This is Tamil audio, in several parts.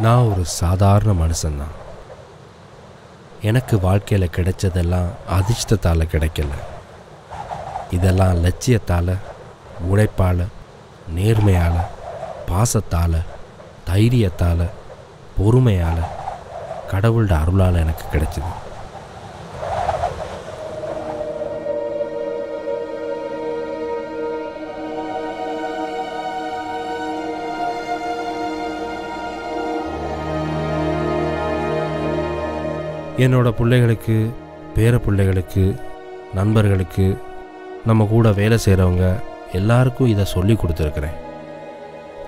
நான் ஒரு சாதாரண மனுஷன்தான். எனக்கு வாழ்க்கையில் கிடைச்சதெல்லாம் அதிர்ஷ்டத்தால் கிடைக்கல. இதெல்லாம் லட்சியத்தால், உழைப்பால், நேர்மையால், பாசத்தால், தைரியத்தால், பொறுமையால், கடவுளோட அருளால் எனக்கு கிடைச்சிது. என்னோட பிள்ளைகளுக்கு, பேர பிள்ளைகளுக்கு, நண்பர்களுக்கு, நம்ம கூட வேலை செய்கிறவங்க எல்லாருக்கும் இதை சொல்லி கொடுத்துருக்குறேன்.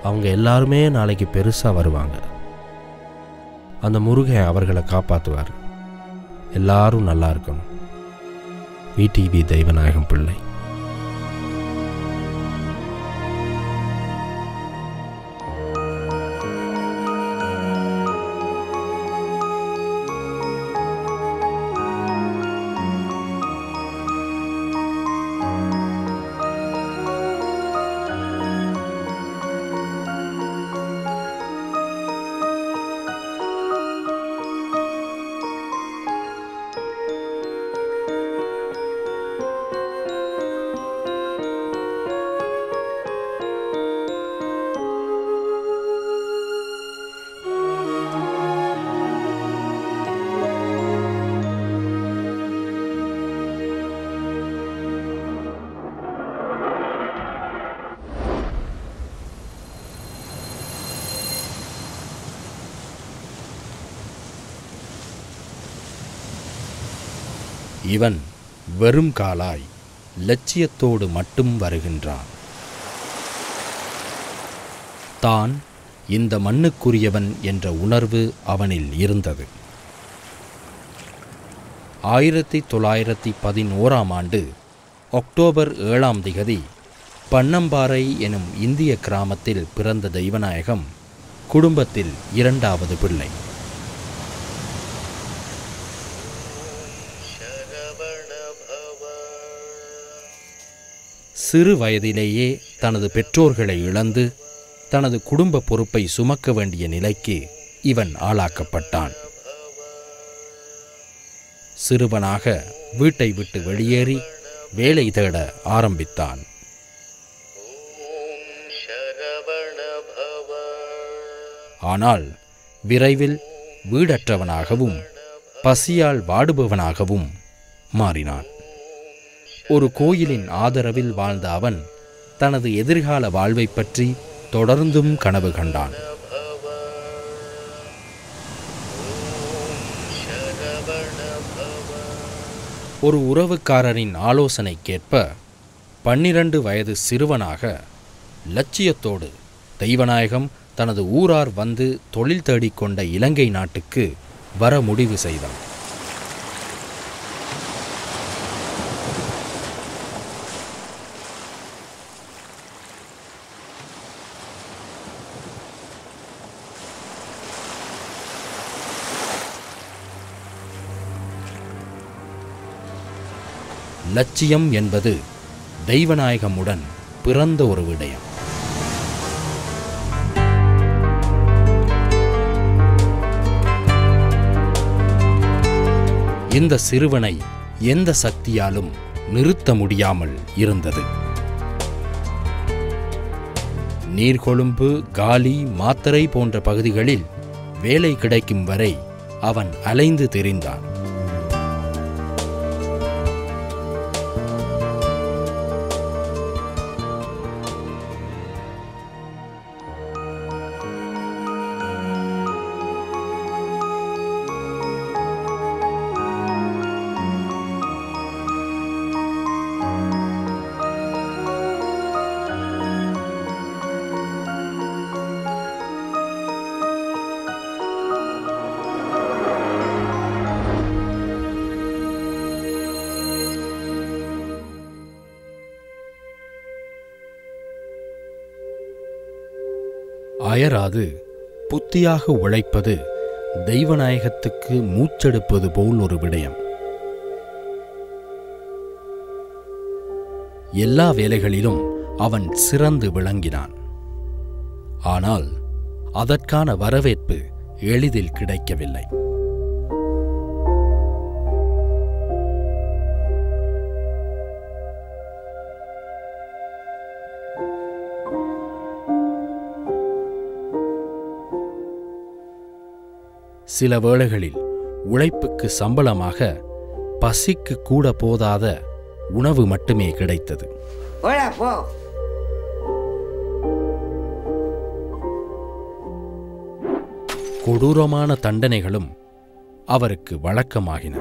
அவங்க எல்லாருமே நாளைக்கு பெருசாக வருவாங்க. அந்த முருகன் அவர்களை காப்பாற்றுவார். எல்லாரும் நல்லா இருக்கணும். விடிவி தெய்வநாயகம் பிள்ளை. இவன் வெறும் காலாய் லட்சியத்தோடு மட்டும் வருகின்றான். தான் இந்த மண்ணுக்குரியவன் என்ற உணர்வு அவனில் இருந்தது. 1911 அக்டோபர் 7 பன்னம்பாறை எனும் இந்திய கிராமத்தில் பிறந்த தெய்வநாயகம் குடும்பத்தில் 2வது பிள்ளை. சிறு வயதிலேயே தனது பெற்றோர்களை இழந்து தனது குடும்ப பொறுப்பை சுமக்க வேண்டிய நிலைக்கு இவன் ஆளாக்கப்பட்டான். சிறுவனாக வீட்டை விட்டு வெளியேறி வேலை தேட ஆரம்பித்தான். ஆனால் விரைவில் வீடற்றவனாகவும் பசியால் வாடுபவனாகவும் மாறினான். ஒரு கோயிலின் ஆதரவில் வாழ்ந்த அவன் தனது எதிர்கால வாழ்வை பற்றி தொடர்ந்தும் கனவு கண்டான். ஒரு உறவுக்காரரின் ஆலோசனைக்கேற்ப 12 வயது சிறுவனாக லட்சியத்தோடு தெய்வநாயகம் தனது ஊரார் வந்து தொழில் தேடிக்கொண்ட இலங்கை நாட்டுக்கு வர முடிவு செய்தான். லட்சியம் என்பது தெய்வநாயகமுடன் பிறந்த ஒரு விடயம். இந்த சிறுவனை எந்த சக்தியாலும் நிறுத்த முடியாமல் இருந்தது. நீர்கொழும்பு, காலி, மாத்தறை போன்ற பகுதிகளில் வேலை கிடைக்கும் வரை அவன் அலைந்து திரிந்தான். அயராது புத்தியாக உழைப்பது தெய்வநாயகத்துக்கு மூச்செடுப்பது போல் ஒரு விடயம். எல்லா வேலைகளிலும் அவன் சிறந்து விளங்கினான். ஆனால் அதற்கான வரவேற்பு எளிதில் கிடைக்கவில்லை. சில வேளைகளில் உழைப்புக்கு சம்பளமாக பசிக்கு கூட போதாத உணவு மட்டுமே கிடைத்தது. கொடூரமான தண்டனைகளும் அவருக்கு வழக்கமாகின.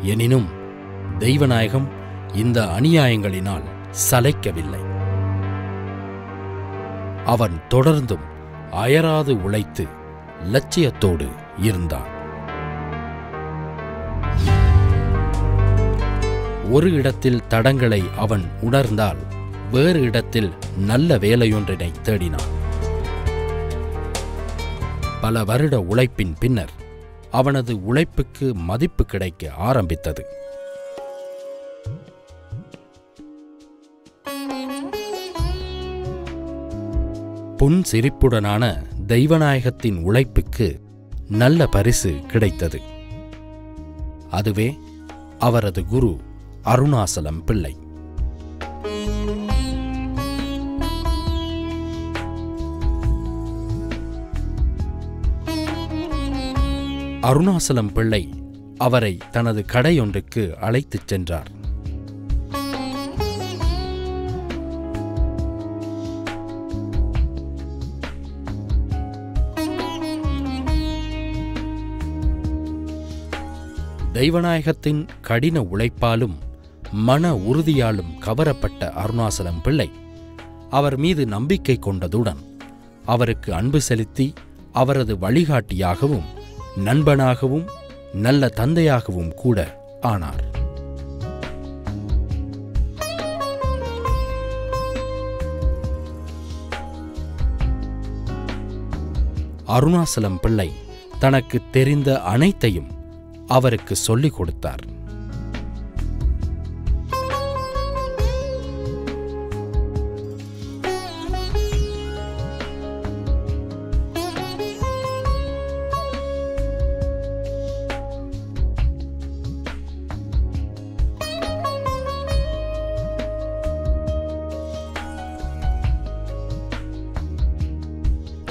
எனினும் தெய்வநாயகம் இந்த அநியாயங்களினால் சளைக்கவில்லை. அவன் தொடர்ந்தும் அயராது உழைத்து லட்சியத்தோடு இருந்தான். ஒரு இடத்தில் தடங்களை அவன் உணர்ந்தால் வேறு இடத்தில் நல்ல வேலையொன்றினை தேடினான். பல வருட உழைப்பின் பின்னர் அவனது உழைப்புக்கு மதிப்பு கிடைக்க ஆரம்பித்தது. புன் சிரிப்புடனான தெய்வநாயகத்தின் உழைப்புக்கு நல்ல பரிசு கிடைத்தது. அதுவே அவரது குரு அருணாசலம் பிள்ளை. அருணாசலம் பிள்ளை அவரை தனது கடையொன்றுக்கு அழைத்துச் சென்றார். தெய்வநாயகத்தின் கடின உழைப்பாலும் மன உறுதியாலும் கவரப்பட்ட அருணாசலம் பிள்ளை அவர் மீது நம்பிக்கை கொண்டதுடன் அவருக்கு அன்பு செலுத்தி அவரது வழிகாட்டியாகவும் நண்பனாகவும் நல்ல தந்தையாகவும் கூட ஆனார். அருணாசலம் பிள்ளை தனக்கு தெரிந்த அனைத்தையும் அவருக்கு சொல்லிக் கொடுத்தார்.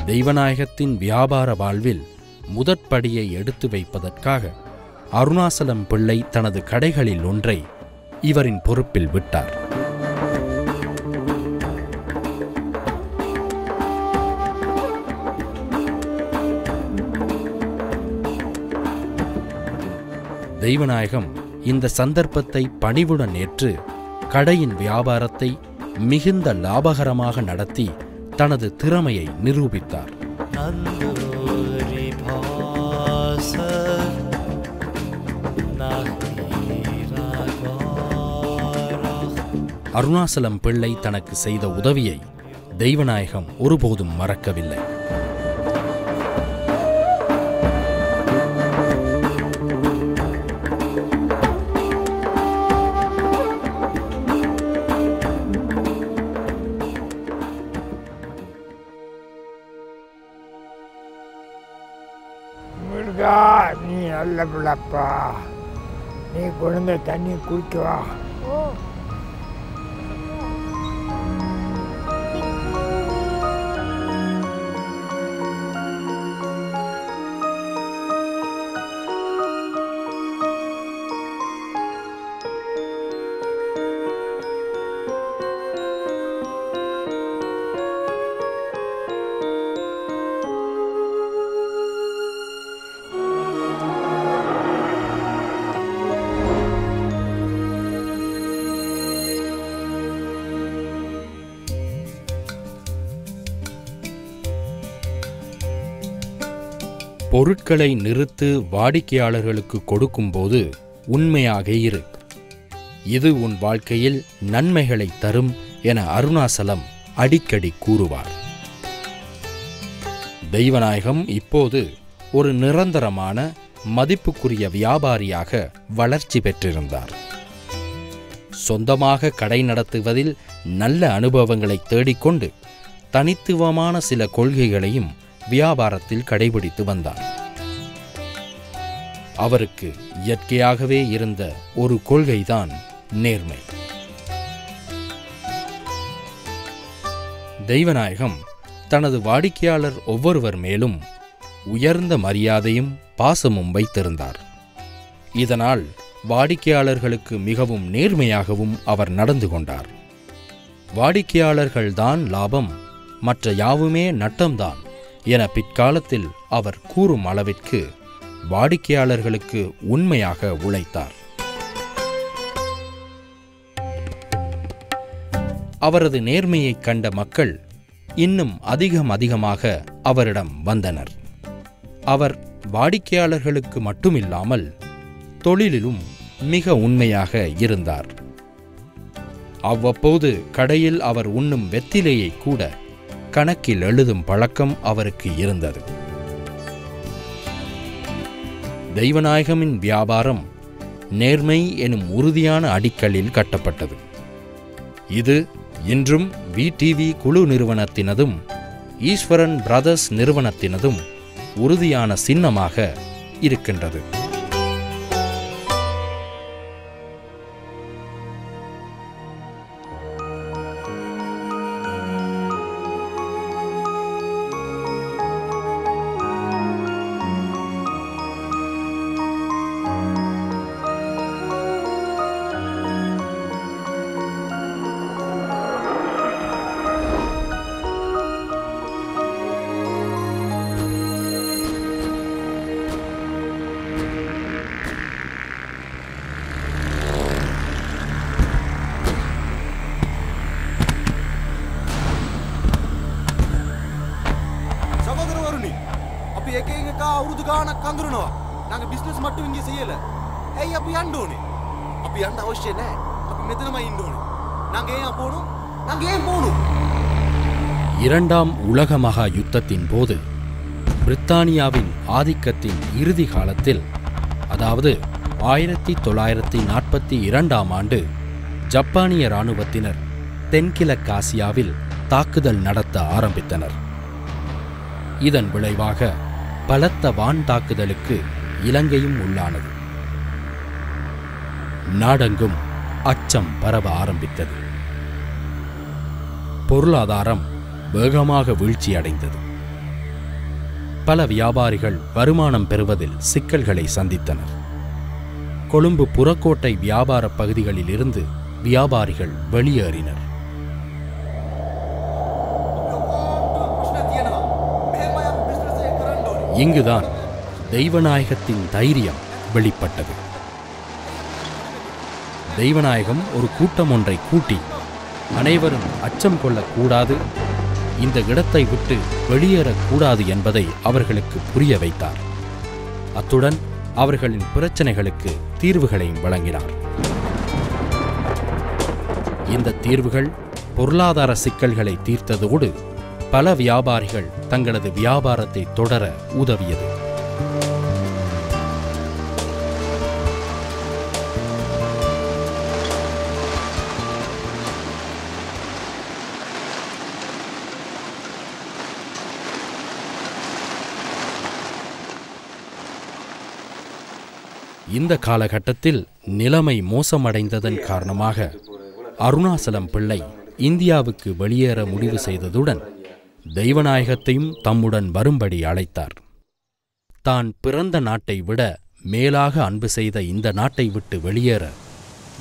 தெய்வநாயகத்தின் வியாபார வாழ்வில் முதற்படியை எடுத்து வைப்பதற்காக அருணாசலம் பிள்ளை தனது கடைகளில் ஒன்றை இவரின் பொறுப்பில் விட்டார். தெய்வநாயகம் இந்த சந்தர்ப்பத்தை பணிவுடன் ஏற்று கடையின் வியாபாரத்தை மிகுந்த லாபகரமாக நடத்தி தனது திறமையை நிரூபித்தார். அருணாசலம் பிள்ளை தனக்கு செய்த உதவியை தெய்வநாயகம் ஒருபோதும் மறக்கவில்லை. முருகா, நீ நல்ல பிள்ளப்பா. நீ குழந்தை தண்ணி குடிக்குவா. பொருட்களை நிறுத்து வாடிக்கையாளர்களுக்கு கொடுக்கும்போது உண்மையாக இரு. இது உன் வாழ்க்கையில் நன்மைகளை தரும் என அருணாசலம் அடிக்கடி கூறுவார். தெய்வநாயகம் இப்போது ஒரு நிரந்தரமான மதிப்புக்குரிய வியாபாரியாக வளர்ச்சி பெற்றிருந்தார். சொந்தமாக கடை நடத்துவதில் நல்ல அனுபவங்களை தேடிக்கொண்டு தனித்துவமான சில கொள்கைகளையும் வியாபாரத்தில் கடைபிடித்து வந்தார். அவருக்கு இயற்கையாகவே இருந்த ஒரு கொள்கைதான் நேர்மை. தெய்வநாயகம் தனது வாடிக்கையாளர் ஒவ்வொருவர் மேலும் உயர்ந்த மரியாதையும் பாசமும் வைத்திருந்தார். இதனால் வாடிக்கையாளர்களுக்கு மிகவும் நேர்மையாகவும் அவர் நடந்து கொண்டார். வாடிக்கையாளர்கள்தான் லாபம், மற்ற யாவுமே நட்டம்தான் என பிற்காலத்தில் அவர் கூறும் அளவிற்கு வாடிக்கையாளர்களுக்கு உண்மையாக உழைத்தார். அவரது நேர்மையைக் கண்ட மக்கள் இன்னும் அதிகமாக அவரிடம் வந்தனர். அவர் வாடிக்கையாளர்களுக்கு மட்டுமில்லாமல் தொழிலிலும் மிக உண்மையாக இருந்தார். அவ்வப்போது கடையில் அவர் உண்ணும் வெத்திலையை கூட கணக்கில் எழுதும் பழக்கம் அவருக்கு இருந்தது. தெய்வநாயகமின் வியாபாரம் நேர்மை எனும் உறுதியான அடிக்கல்லில் கட்டப்பட்டது. இது இன்றும் விடிவி குழு நிறுவனத்தினதும் ஈஸ்வரன் பிரதர்ஸ் நிறுவனத்தினதும் உறுதியான சின்னமாக இருக்கின்றது. අවුරුදු ගානක් අඳුරනවා. நாங்க பிசினஸ் மட்டும் இங்க செய்யல. ஏய் அப்ப යන්න ඕනේ. අපි යන්න අවශ්‍ය නැහැ. අපි මෙතනමයි ඉන්න ඕනේ. நாங்க ஏன் போணும்? நாங்க ஏன் போணும்? இரண்டாம் உலக மகா யுத்தத்தின் போது பிரித்தானியாவின் ஆதிக்கத்தின் இறுதி காலத்தில், அதாவது 1942ஆம் ஆண்டு, ஜப்பானிய இராணுவத்தினர் தென்கிழக்காசியாவில் தாக்குதல் நடத்த ஆரம்பித்தனர். இதன் விளைவாக பலத்த வான் தாக்குதலுக்கு இலங்கையும் உள்ளானது. நாடெங்கும் அச்சம் பரவ ஆரம்பித்தது. பொருளாதாரம் வேகமாக வீழ்ச்சியடைந்தது. பல வியாபாரிகள் வருமானம் பெறுவதில் சிக்கல்களை சந்தித்தனர். கொழும்பு புறக்கோட்டை வியாபார பகுதிகளில் இருந்து வியாபாரிகள் வெளியேறினர். இங்குதான் தெய்வநாயகத்தின் தைரியம் வெளிப்பட்டது. தெய்வநாயகம் ஒரு கூட்டம் ஒன்றை கூட்டி அனைவரும் அச்சம் கொள்ளக்கூடாது, இந்த இடத்தை விட்டு வெளியேறக்கூடாது என்பதை அவர்களுக்கு புரிய வைத்தார். அத்துடன் அவர்களின் பிரச்சனைகளுக்கு தீர்வுகளையும் வழங்கினார். இந்த தீர்வுகள் பொருளாதார சிக்கல்களை தீர்த்ததோடு பல வியாபாரிகள் தங்களது வியாபாரத்தை தொடர உதவியது. இந்த காலகட்டத்தில் நிலைமை மோசமடைந்ததன் காரணமாக அருணாசலம் பிள்ளை இந்தியாவுக்கு வெளியேற முடிவு செய்ததுடன் தெய்வநாயகத்தையும் தம்முடன் வரும்படி அழைத்தார். தான் பிறந்த நாட்டை விட மேலாக அன்பு செய்த இந்த நாட்டை விட்டு வெளியேற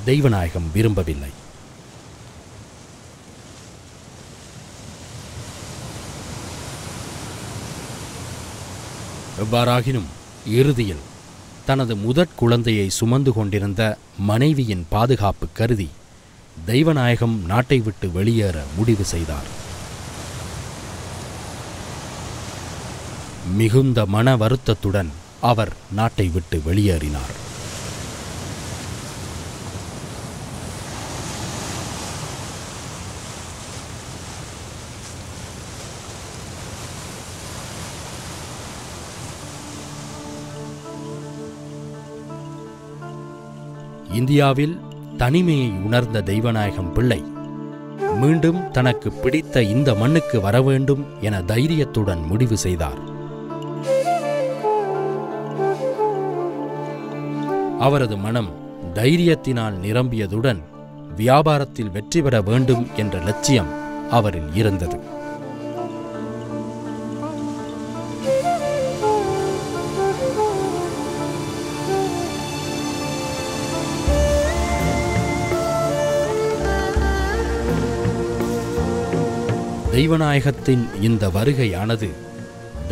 தெய்வநாயகம் விரும்பவில்லை. எவ்வாறாகினும் இறுதியில் தனது முதற் குழந்தையை சுமந்து கொண்டிருந்த மனைவியின் பாதுகாப்பு கருதி தெய்வநாயகம் நாட்டை விட்டு வெளியேற முடிவு செய்தார். மிகுந்த மன வருத்தத்துடன் அவர் நாட்டை விட்டு வெளியேறினார். இந்தியாவில் தனிமையை உணர்ந்த தெய்வநாயகம் பிள்ளை மீண்டும் தனக்கு பிடித்த இந்த மண்ணுக்கு வரவேண்டும் என தைரியத்துடன் முடிவு செய்தார். அவரது மனம் தைரியத்தினால் நிரம்பியதுடன் வியாபாரத்தில் வெற்றி பெற வேண்டும் என்ற லட்சியம் அவரில் இருந்தது. தெய்வநாயகத்தின் இந்த வருகையானது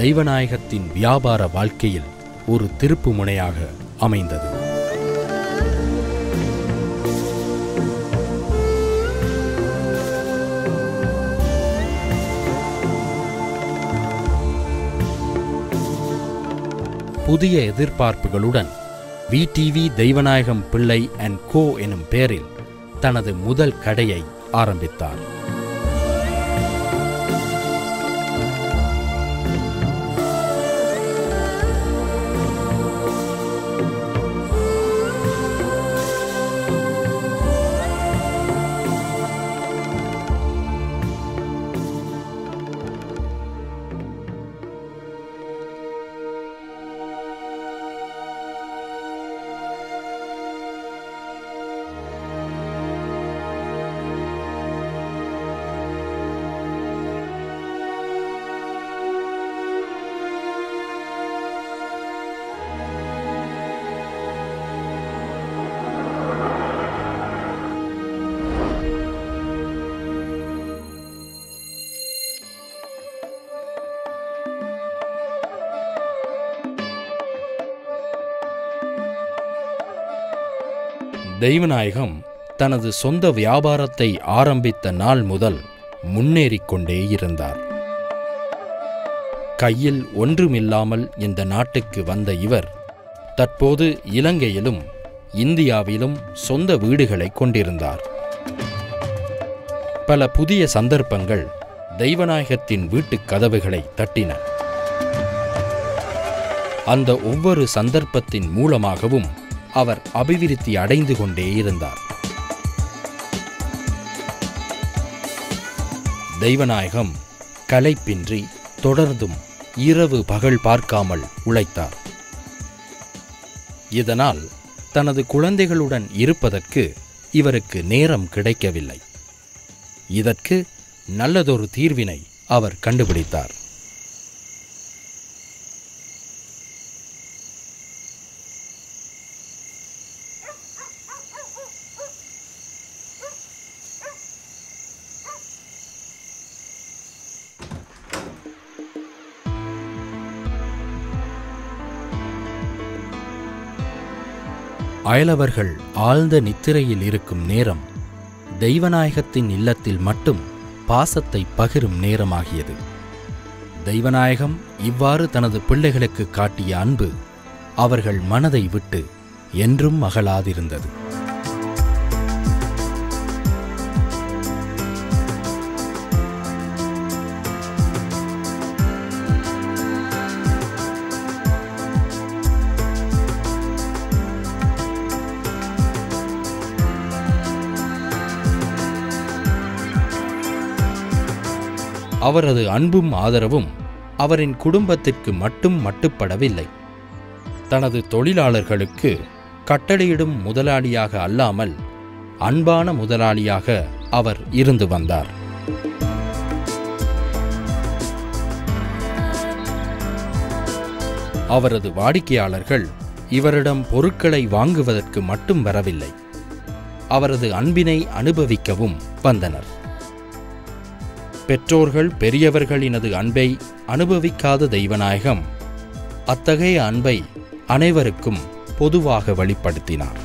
தெய்வநாயகத்தின் வியாபார வாழ்க்கையில் ஒரு திருப்பு முனையாக அமைந்தது. புதிய எதிர்பார்ப்புகளுடன் விடிவி தெய்வநாயகம் பிள்ளை அண்ட் கோ எனும் பெயரில் தனது முதல் கடையை ஆரம்பித்தார். தெய்வநாயகம் தனது சொந்த வியாபாரத்தை ஆரம்பித்த நாள் முதல் முன்னேறிக்கொண்டே இருந்தார். கையில் ஒன்றுமில்லாமல் இந்த நாட்டுக்கு வந்த இவர் தற்போது இலங்கையிலும் இந்தியாவிலும் சொந்த வீடுகளை கொண்டிருந்தார். பல புதிய சந்தர்ப்பங்கள் தெய்வநாயகத்தின் வீட்டுக் கதவுகளை தட்டின. அந்த ஒவ்வொரு சந்தர்ப்பத்தின் மூலமாகவும் அவர் அபிவிருத்தி அடைந்து கொண்டே இருந்தார். தெய்வநாயகம் களைப்பின்றி தொடர்ந்தும் இரவு பகல் பார்க்காமல் உழைத்தார். இதனால் தனது குழந்தைகளுடன் இருப்பதற்கு இவருக்கு நேரம் கிடைக்கவில்லை. இதற்கு நல்லதொரு தீர்வினை அவர் கண்டுபிடித்தார். அயலவர்கள் ஆழ்ந்த நித்திரையில் இருக்கும் நேரம் தெய்வநாயகத்தின் இல்லத்தில் மட்டும் பாசத்தை பகிரும் நேரமாகியது. தெய்வநாயகம் இவ்வாறு தனது பிள்ளைகளுக்கு காட்டிய அன்பு அவர்கள் மனதை விட்டு என்றும் அகலாதிருந்தது. அவரது அன்பும் ஆதரவும் அவரின் குடும்பத்திற்கு மட்டும் மட்டுப்படவில்லை. தனது தொழிலாளர்களுக்கு கட்டளையிடும் முதலாளியாக அல்லாமல் அன்பான முதலாளியாக அவர் இருந்து வந்தார். அவரது வாடிக்கையாளர்கள் இவரிடம் பொருட்களை வாங்குவதற்கு மட்டும் வரவில்லை, அவரது அன்பினை அனுபவிக்கவும் வந்தனர். பெற்றோர்கள் பெரியவர்களினது அன்பை அனுபவிக்காத தெய்வநாயகம் அத்தகைய அன்பை அனைவருக்கும் பொதுவாக வெளிப்படுத்தினார்.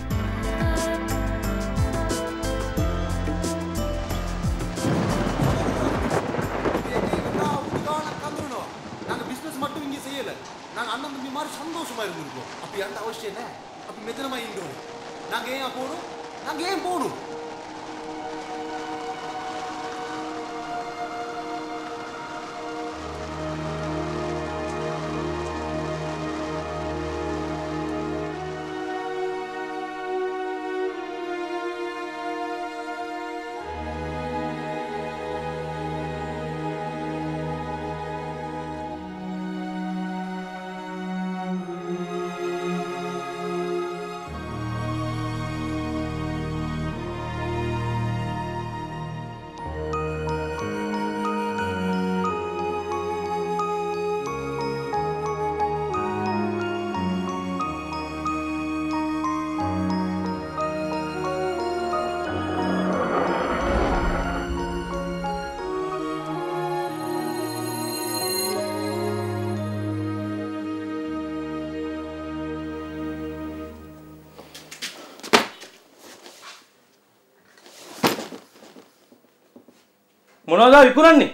මොනවද විකුණන්නේ?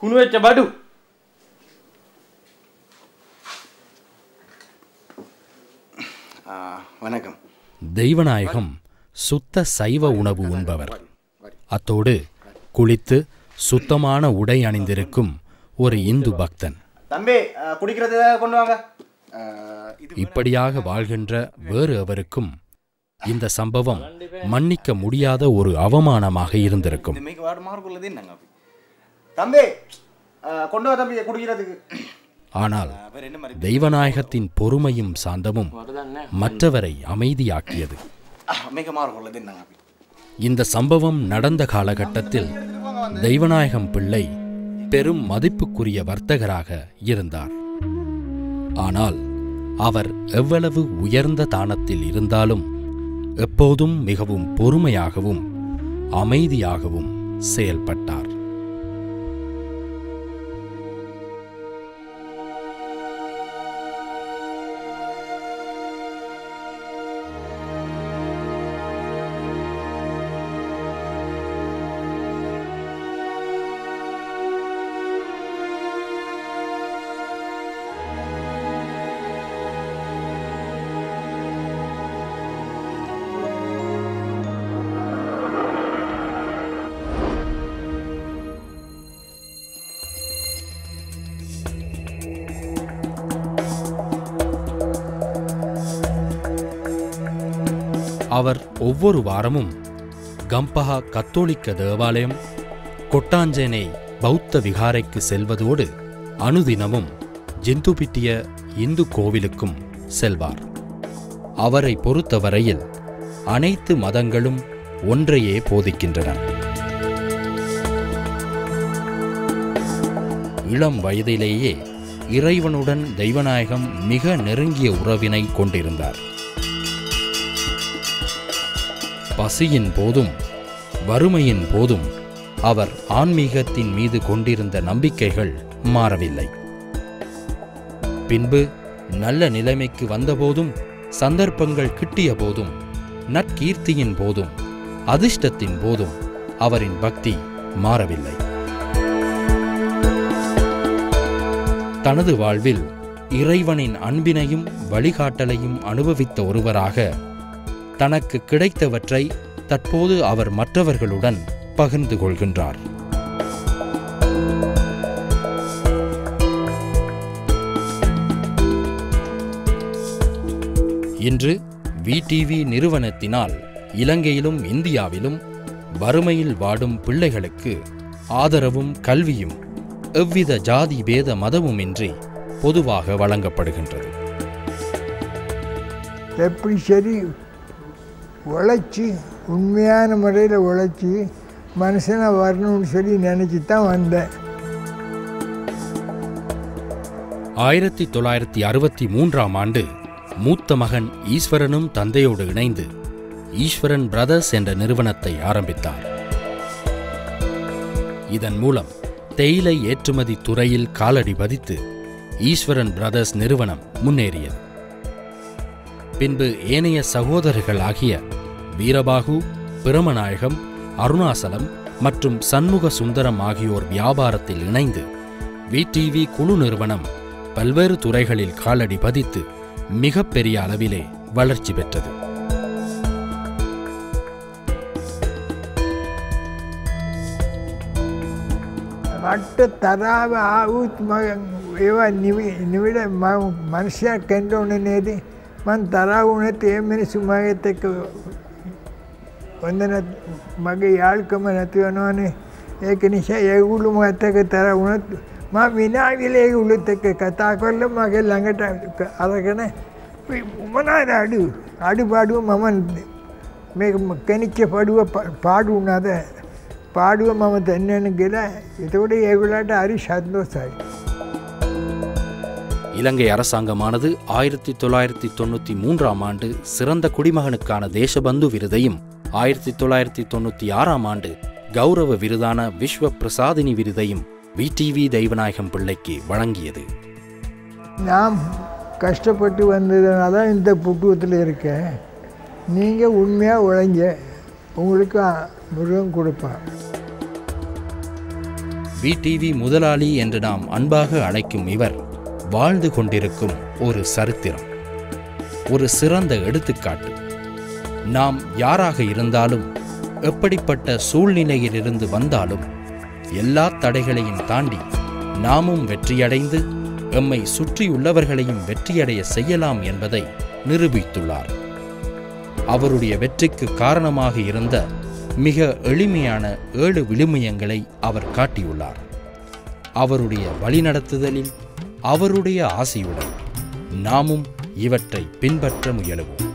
කුණු වෙච්ච බඩු. வணக்கம். தெய்வநாயகம் சுத்த சைவ உணவு உண்பவர். அத்தோடு குளித்து சுத்தமான உடை அணிந்திருக்கும் ஒரு இந்து பக்தன். தம்பி குடிக்கிறது கொண்டு வாங்க. இப்படியாக வாழ்கின்ற வேறு அவருக்கும் இந்த சம்பவம் மன்னிக்க முடியாத ஒரு அவமானமாக இருந்திருக்கும். தம்பி கொண்டு வா தம்பி குடிக்கிறதுக்கு. ஆனால் தெய்வநாயகத்தின் பொறுமையும் சாந்தமும் மற்றவரை அமைதியாக்கியது. இந்த சம்பவம் நடந்த காலகட்டத்தில் தெய்வநாயகம் பிள்ளை பெரும் மதிப்புக்குரிய வர்த்தகராக இருந்தார். ஆனால் அவர் எவ்வளவு உயர்ந்த தானத்தில் இருந்தாலும் எப்போதும் மிகவும் பொறுமையாகவும் அமைதியாகவும் செயல்பட்டார். அவர் ஒவ்வொரு வாரமும் கம்பஹா கத்தோலிக்க தேவாலயம், கொட்டாஞ்சேனை பௌத்த விகாரைக்கு செல்வதோடு அனுதினமும் ஜிந்துபிட்டிய இந்து கோவிலுக்கும் செல்வார். அவரை பொறுத்தவரையில் அனைத்து மதங்களும் ஒன்றையே போதிக்கின்றன. இளம் வயதிலேயே இறைவனுடன் தெய்வநாயகம் மிக நெருங்கிய உறவினை கொண்டிருந்தார். பசியின் போதும் வறுமையின் போதும் அவர் ஆன்மீகத்தின் மீது கொண்டிருந்த நம்பிக்கைகள் மாறவில்லை. பின்பு நல்ல நிலைமைக்கு வந்தபோதும், சந்தர்ப்பங்கள் கிட்டிய போதும், நற்கீர்த்தியின் போதும், அதிர்ஷ்டத்தின் போதும் அவரின் பக்தி மாறவில்லை. தனது வாழ்வில் இறைவனின் அன்பினையும் வழிகாட்டலையும் அனுபவித்த ஒருவராக தனக்கு கிடைத்தவற்றை தற்போது அவர் மற்றவர்களுடன் பகிர்ந்து கொள்கின்றார். இன்று விடிவி நிறுவனத்தினால் இலங்கையிலும் இந்தியாவிலும் வறுமையில் வாடும் பிள்ளைகளுக்கு ஆதரவும் கல்வியும் எவ்வித ஜாதி பேத மதமுமின்றி பொதுவாக வழங்கப்படுகின்றது. எப்படி சரி உழைச்சி உண்மையான முறையில் உழைச்சி மனுஷனை வரணும்னு சொல்லி நினச்சி தான் வந்தேன். 1963ஆம் ஆண்டு மூத்த மகன் ஈஸ்வரனும் தந்தையோடு இணைந்து ஈஸ்வரன் பிரதர்ஸ் என்ற நிறுவனத்தை ஆரம்பித்தார். இதன் மூலம் தேயிலை ஏற்றுமதி துறையில் காலடி பதித்து ஈஸ்வரன் பிரதர்ஸ் நிறுவனம் முன்னேறியது. பின்பு ஏனைய சகோதரர்கள் ஆகிய வீரபாகு, பிரமநாயகம், அருணாசலம் மற்றும் சண்முக சுந்தரம் ஆகியோர் வியாபாரத்தில் இணைந்து விடிவி குழு நிறுவனம் பல்வேறு துறைகளில் காலடி பதித்து மிகப்பெரிய அளவிலே வளர்ச்சி பெற்றது. මට තරාව ආවුත් ඒවා නිවිඩ මනුෂ්‍යයක් කැන්ඩ ඕන නේද? මං තරාව වුණත් ඒ මිනිස්සු මගෙත් එක්ක වන්දන මගේ යාළුකම නැති වෙනවනේ. ඒක නිසා ඒගොල්ලෝ මට එක්ක තරාව වුණත් මම විනාඩියල ඒගොල්ලොත් එක්ක කතා කරලා මගේ ළඟට අරගෙන මොනවාද අඩුපාඩුව මම මේක කනිච්ච පාඩු වුණාද පාඩුව මම දන්නේන කියලා. එතකොට ඒගොල්ලන්ට හරි සතුටුයි. இலங்கை அரசாங்கமானது 1993ஆம் ஆண்டு சிறந்த குடிமகனுக்கான தேசபந்து விருதையும் 1996ஆம் ஆண்டு கௌரவ விருதான விஸ்வ பிரசாதினி விருதையும் விடிவி தெய்வநாயகம் பிள்ளைக்கு வழங்கியது. நாம் கஷ்டப்பட்டு வந்ததுனால தான் இந்த புட்டுவத்தில் இருக்கேன். நீங்கள் உண்மையாக உழைங்க, உங்களுக்கு முருகன் கொடுப்பான். VTV முதலாளி என்று நாம் அன்பாக அழைக்கும் இவர் வாழ்ந்து கொண்டிருக்கும் ஒரு சரித்திரம், ஒரு சிறந்த எடுத்துக்காட்டு. நாம் யாராக இருந்தாலும், எப்படிப்பட்ட சூழ்நிலையிலிருந்து வந்தாலும், எல்லா தடைகளையும் தாண்டி நாமும் வெற்றியடைந்து எம்மை சுற்றியுள்ளவர்களையும் வெற்றியடைய செய்யலாம் என்பதை நிரூபித்துள்ளார். அவருடைய வெற்றிக்கு காரணமாக இருந்த மிக எளிமையான 7 விழுமியங்களை அவர் காட்டியுள்ளார். அவருடைய வழிநடத்துதலில், அவருடைய ஆசையுடன் நாமும் இவற்றை பின்பற்ற முயலுவோம்.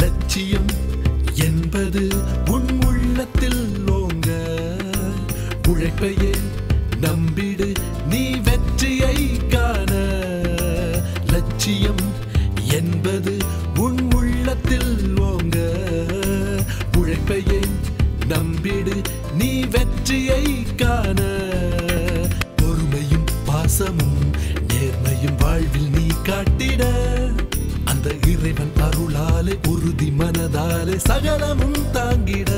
லட்சியம் என்பது உன் உள்ளத்தில் ஓங்க, உழைப்பையே நம்பிடு நீ வெற்றியை காண. லட்சியம் என்பது உன் உள்ளத்தில் ஓங்க, உழைப்பையே நம்பிடு நீ வெற்றியை காண. பொறுமையும் பாசமும் நேர்மையும் வாழ்வில் நீ காட்டிட, அந்த இறைவன் அருளாலே உறுதி மனதாலே சகலமும் தாங்கிட.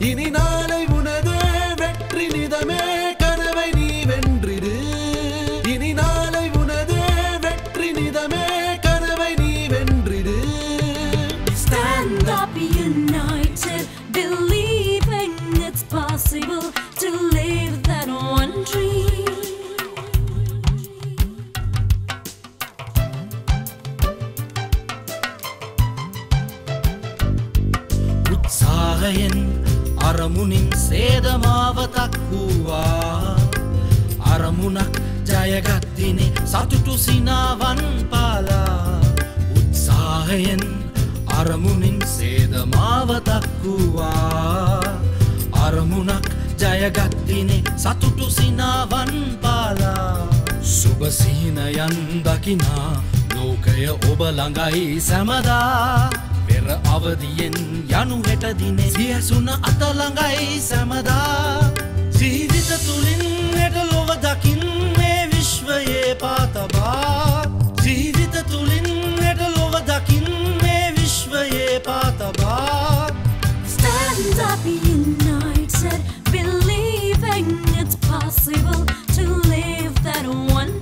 இனி நாளை உனது வெற்றி நிதமே, கனவை நீ வென்றிடு. இனி நாளை உனது வெற்றி நிதமே, கனவை நீ வென்றிடு. Stand up united, believing it's possible to live that one dream. උත්සාහයෙන් අරමුණින් සේදමාවතක් වූවා, අරමුණක් ජයගත්තිනේ සතුටු සිනාවන් පාලා. උත්සාහයෙන් අරමුණින් සේදමාවතක් වූවා, අරමුණක් ජයගත්තිනේ සතුටු සිනාවන් පාලා. සුබසිහිනයන් දකිනා ලෝකය ඔබ ළඟයි සැමදා. පෙර අවදියෙන් යනු හෙට දිනේ සියසුන අත ළඟයි සැමදා. ජීවිත තුලින් හෙට ලොව දකින් මේ විශ්වයේ පාතබා. ජීවිත තුලින් හෙට ලොව දකින් මේ විශ්වයේ පාතබා. Stand up united, believing it's possible to live that one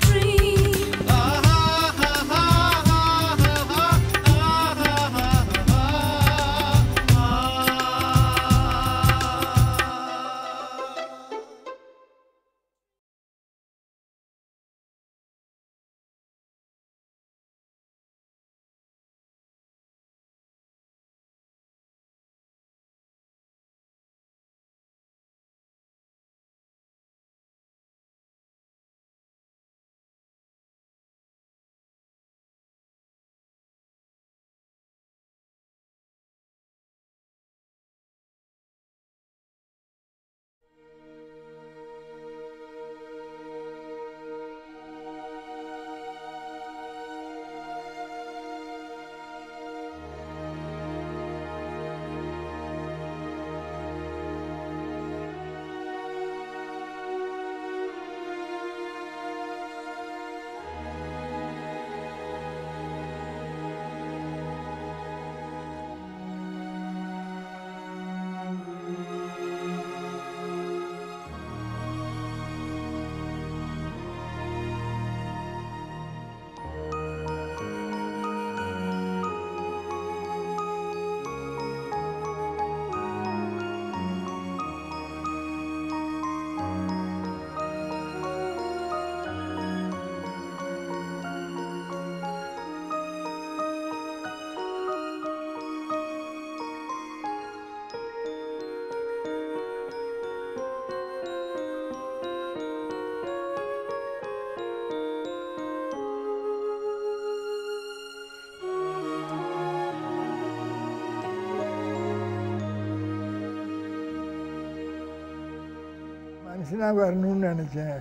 மனுஷனாக வரணும்னு நினச்சேன்.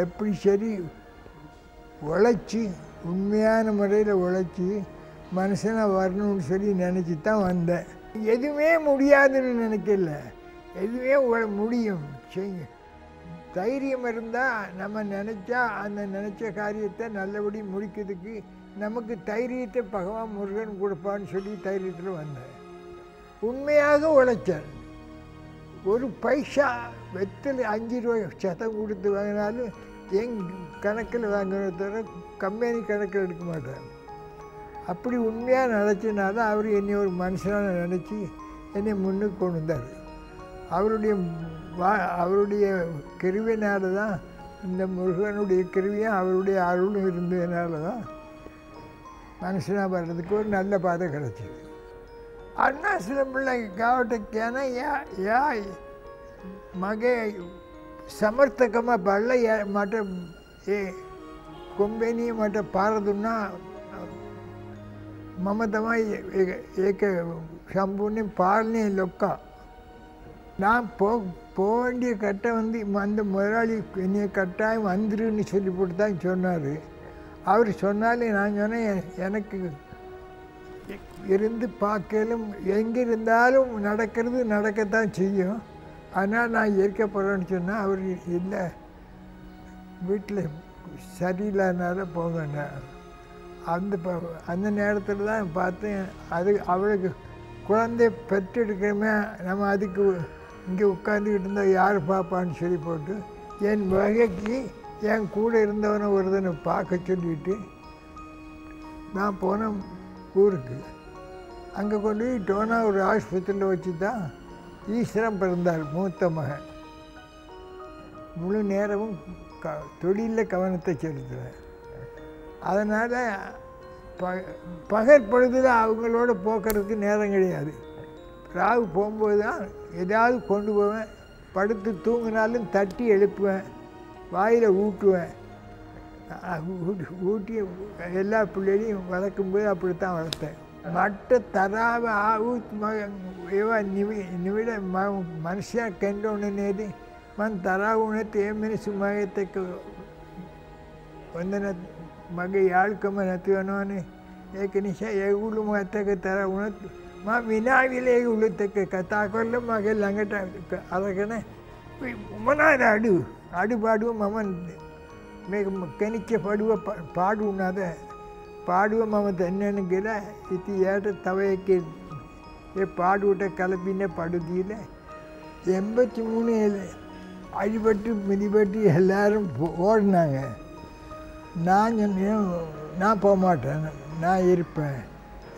எப்படி சரி உழைச்சி உண்மையான முறையில் உழைச்சி மனுஷனாக வரணும்னு சொல்லி நினச்சி தான் வந்தேன். எதுவுமே முடியாதுன்னு நினைக்கல, எதுவுமே முடியும் செய்ய. தைரியம் இருந்தால் நம்ம நினச்சா அந்த நினச்ச காரியத்தை நல்லபடி முடிக்கிறதுக்கு நமக்கு தைரியத்தை பகவான் முருகன் கொடுப்பான்னு சொல்லி தைரியத்தில் வந்தேன். உண்மையாக உழைச்சேன். ஒரு பைசா வெத்தலை 5 ரூபாய் சதம் கொடுத்து வாங்கினாலும் என் கணக்கில் வாங்குறத தவிர கம்பெனி கணக்கில் எடுக்க மாட்டேன். அப்படி உண்மையாக நினச்சனால அவர் என்னை ஒரு மனுஷனாக நினச்சி என்னை முன்னுக்கு கொண்டு வந்தார். அவருடைய கிருவினால தான், இந்த முருகனுடைய கிருவியும் அவருடைய அருளும் இருந்ததுனால தான் மனுஷனாக வர்றதுக்கு ஒரு நல்ல பாதை கிடச்சிது. அருணாச்சலம் பிள்ளை காவட்டக்கான யா மக ಸಮರ್ಥಕமாக ಬಳ್ಳ ಮಠ ಕೊಂಬೇನಿ ಮಠ ಪಾರದುನ್ನ ಮಮತமாக ஏக சம்பூர்ணி பாலனே லொக்கா. நான் போக வேண்டிய கட்டம் அந்த முதலாளி என்னைய கட்டாயம் வந்துருன்னு சொல்லி போட்டு தான் சொன்னார். அவர் சொன்னாலே நான் சொன்னேன், எனக்கு இருந்து பார்க்கலும் எங்கே இருந்தாலும் நடக்கத்தான் செய்யும், அதனால் நான் இருக்க போகிறேன்னு சொன்னால் அவர் இல்லை, வீட்டில் சரியில்லாதனால போங்கண்ணா. அந்த நேரத்தில் தான் பார்த்தேன், அவளுக்கு குழந்தை பெற்றெடுக்கிறமே, நம்ம அதுக்கு இங்கே உட்காந்துக்கிட்டு இருந்தால் யார் பார்ப்பான்னு சொல்லி போட்டு என் வகைக்கு என் கூட இருந்தவனை ஒருத்தனை பார்க்க சொல்லிவிட்டு நான் போனேன் ஊருக்கு. அங்கே கொண்டு போய் டோனா ஒரு ஆஸ்பத்திரியில் வச்சு தான் ஈஸ்வரம் பிறந்தார், மூத்த மகன். முழு நேரமும் தொழிலில் கவனத்தை செலுத்துவேன். அதனால் பகற்பொழுதில் அவங்களோட போக்குறதுக்கு நேரம் கிடையாது. ராகு போகும்போது தான் ஏதாவது கொண்டு போவேன். படுத்து தூங்கினாலும் தட்டி எழுப்புவேன், வாயில் ஊட்டுவேன். ஊட்டி எல்லா பிள்ளைகளையும் வளர்க்கும்போது அப்படித்தான் வளர்த்தேன். மற்ற தராவ ನಿವಿಡ ಮನುಷ್ಯ ಕಂಡೋಣನೇది మన ತರಾವುಣತೆ ಏಮಿನಿಸು ಮಗತಕ್ಕೆ ಒಂದನ ಮಗ ಯಾಳ್ಕಮನತ್ವನೋ అని ಏಕನಿಶ ಏಗುಳು ಮಗತಕ್ಕೆ ತರಾವುಣ మా వినావిలే ఉళ్ళుతಕ್ಕೆ కథాకొల్ల మగ లంగట అరగనే ఉమనాడు అడుపాడువ మమ మీకు కనిచ్చ పడువ పాడు ఉన్నదే పాడువ మమ తన్నెనగిల ఇది ఏట తవయಕ್ಕೆ பாடுவிட்ட கலப்பின படுதியில் 83 அடிபட்டு மிதிபட்டு எல்லாரும் ஓடினாங்க. நான் சொன்னேன், நான் போக மாட்டேன், நான் இருப்பேன்.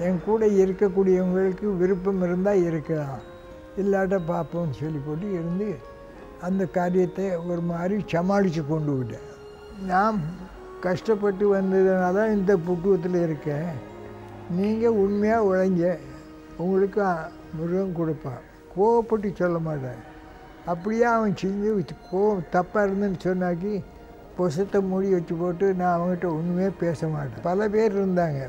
என் கூட இருக்கக்கூடியவங்களுக்கு விருப்பம் இருந்தால் இருக்கலாம், இல்லாட்ட பார்ப்போம்னு சொல்லி போட்டு இருந்து அந்த காரியத்தை ஒரு மாதிரி சமாளித்து கொண்டு விட்டேன். நான் கஷ்டப்பட்டு வந்ததுனால தான் இந்த புக்குவத்தில் இருக்கேன். நீங்கள் உண்மையாக உழைஞ்ச உங்களுக்கு முருகன் கொடுப்பான். கோவப்பட்டு சொல்ல மாட்டேன். அப்படியே அவன் செஞ்சு தப்பாக இருந்துன்னு சொன்னாக்கி பொசத்தை மூடி வச்சு போட்டு நான் அவங்ககிட்ட ஒன்றுமே பேச மாட்டேன். பல பேர் இருந்தாங்க.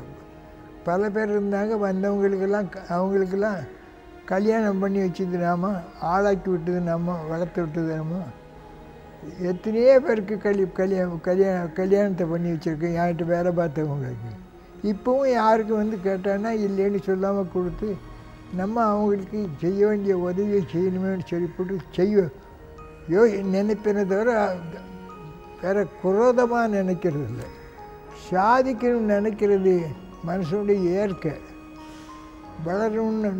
அவங்களுக்கெல்லாம் கல்யாணம் பண்ணி வச்சது நாம, ஆளாக்கி விட்டது நாம, வளர்த்து விட்டது நாம. எத்தனையோ பேருக்கு கல்யாணத்தை பண்ணி வச்சுருக்கேன் என்கிட்ட வேலை பார்த்தவங்களுக்கு. இப்போவும் யாருக்கு கேட்டான்னா இல்லைன்னு சொல்லாமல் கொடுத்து நம்ம அவங்களுக்கு செய்ய வேண்டிய உதவியை செய்யணுமேனு சொல்லி போட்டு நினைப்பின தவிர வேறு குரோதமாக நினைக்கிறது இல்லை. சாதிக்கணும்னு நினைக்கிறது மனுஷனுடைய இயற்கை. வளரணும்னு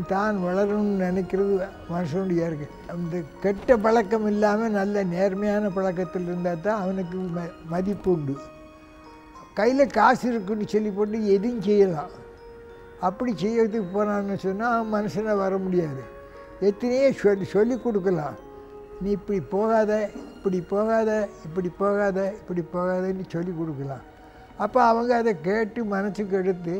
நினைக்கிறது மனுஷனுடைய இயற்கை. அந்த கெட்ட பழக்கம் இல்லாமல் நல்ல நேர்மையான பழக்கத்தில் இருந்தால் தான் அவனுக்கு மதிப்பு உண்டு. கையில் காசு இருக்குன்னு சொல்லி போட்டு எதுவும் செய்யலாம். அப்படி செய்யறதுக்கு போனான்னு சொன்னால் அவன் மனுஷனாக வர முடியாது. எத்தனையோ சொல்லி கொடுக்கலாம், நீ இப்படி போகாத, இப்படி போகாதன்னு சொல்லி கொடுக்கலாம். அப்போ அவங்க அதை கேட்டு மனசுக்கு எடுத்து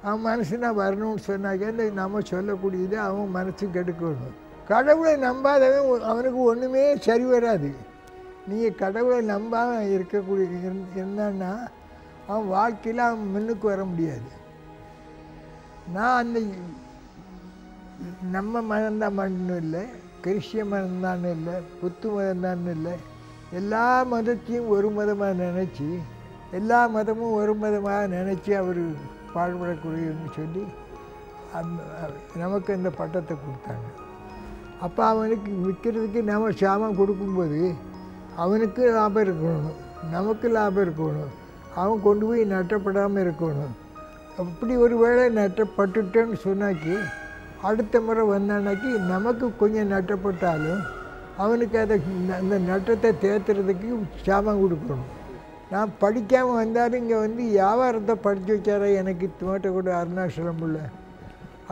அவன் மனுஷனாக வரணும்னு சொன்னாக்க நம்ம சொல்லக்கூடியது அவன் மனசுக்கு எடுக்கணும். கடவுளை நம்பாதவன் அவனுக்கு ஒன்றுமே சரி வராது. நீங்கள் கடவுளை நம்பாமல் இருக்கக்கூடிய இருந்தான்னா அவன் வாழ்க்கையில் அவன் முன்னுக்கு வர முடியாது. நான் அந்த நம்ம மகன்தான் மட்டும் இல்லை, கிறிஸ்டிய மதம் தான் இல்லை, புத்து மதம் தான் இல்லை, எல்லா மதத்தையும் ஒரு மதமாக நினச்சி, எல்லா மதமும் ஒரு மதமாக நினச்சி அவர் பாடுபடக்கூடியன்னு சொல்லி நமக்கு அந்த பட்டத்தை கொடுத்தாங்க. அப்போ அவனுக்கு விற்கிறதுக்கு நம்ம சாமான் கொடுக்கும்போது அவனுக்கு லாபம் இருக்கணும், நமக்கு லாபம் இருக்கணும், அவன் கொண்டு போய் நட்டப்படாமல் இருக்கணும். அப்படி ஒரு வேளை நட்டப்பட்டுட்டேன்னு சொன்னாக்கி அடுத்த முறை வந்தானாக்கி நமக்கு கொஞ்சம் நட்டப்பட்டாலும் அவனுக்கு அதை அந்த நட்டத்தை தேத்துறதுக்கு சாமான் கொடுக்கணும். நான் படிக்காமல் வந்தாலும் இங்கே வந்து வியாபாரத்தை படித்து வச்சார எனக்கு தோட்ட கூட அருணாச்சலம் பிள்ளை.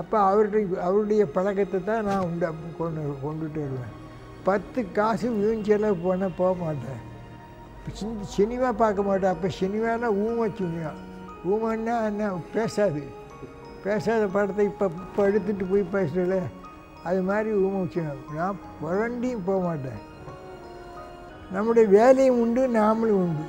அப்போ அவருடைய பழக்கத்தை தான் நான் கொண்டுட்டு வருவேன். 10 காசு வீண் செலவு போக மாட்டேன். சினிமா பார்க்க மாட்டேன். அப்போ சினிமானா ஊமை சினிமா. ஊமைன்னா என்ன, பேசாத படத்தை இப்போ எடுத்துகிட்டு போய் பேசுகிறல, அது மாதிரி ஊமை சினிமா. நான் புரண்டியும் போக மாட்டேன். நம்முடைய வேலையும் உண்டு, நாமளும் உண்டு.